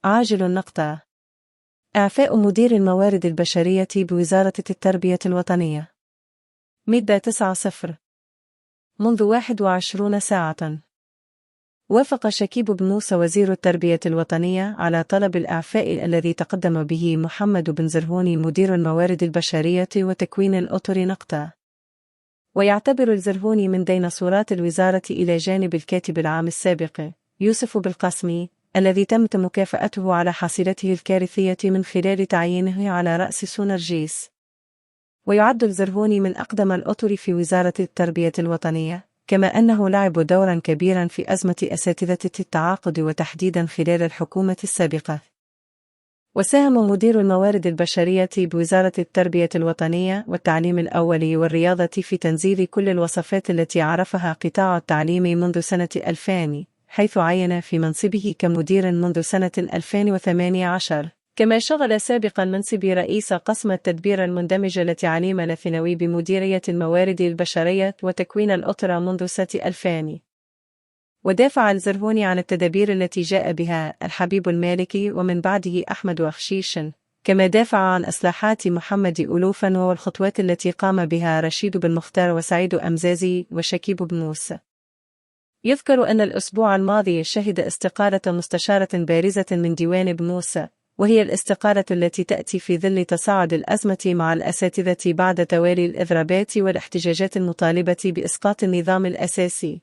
عاجل نقطة. إعفاء مدير الموارد البشرية بوزارة التربية الوطنية. مادة 9-0. منذ 21 ساعة وافق شكيب بن موسى وزير التربية الوطنية على طلب الإعفاء الذي تقدم به محمد بن زرهوني مدير الموارد البشرية وتكوين الأطر نقطة. ويعتبر الزرهوني من ديناصورات الوزارة إلى جانب الكاتب العام السابق يوسف بالقاسمي الذي تمت مكافأته على حصيلته الكارثية من خلال تعيينه على رأس سونرجيس. ويعد الزرهوني من أقدم الأطر في وزارة التربية الوطنية، كما أنه لعب دورا كبيرا في أزمة أساتذة التعاقد وتحديدا خلال الحكومة السابقة. وساهم مدير الموارد البشرية بوزارة التربية الوطنية والتعليم الأولي والرياضة في تنزيل كل الوصفات التي عرفها قطاع التعليم منذ سنة 2000، حيث عين في منصبه كمدير منذ سنة 2018. كما شغل سابقا منصب رئيس قسم التدبير المندمج للتعليم الثانوي بمديرية الموارد البشرية وتكوين الأطر منذ سنة 2000. ودافع الزرهوني عن التدابير التي جاء بها الحبيب المالكي ومن بعده أحمد وخشيش، كما دافع عن إصلاحات محمد ألوفا والخطوات التي قام بها رشيد بن مختار وسعيد أمزازي وشكيب بن موسى. يذكر أن الأسبوع الماضي شهد استقالة مستشارة بارزة من ديوان بن موسى، وهي الاستقالة التي تأتي في ظل تصاعد الأزمة مع الأساتذة بعد توالي الإضرابات والاحتجاجات المطالبة بإسقاط النظام الأساسي.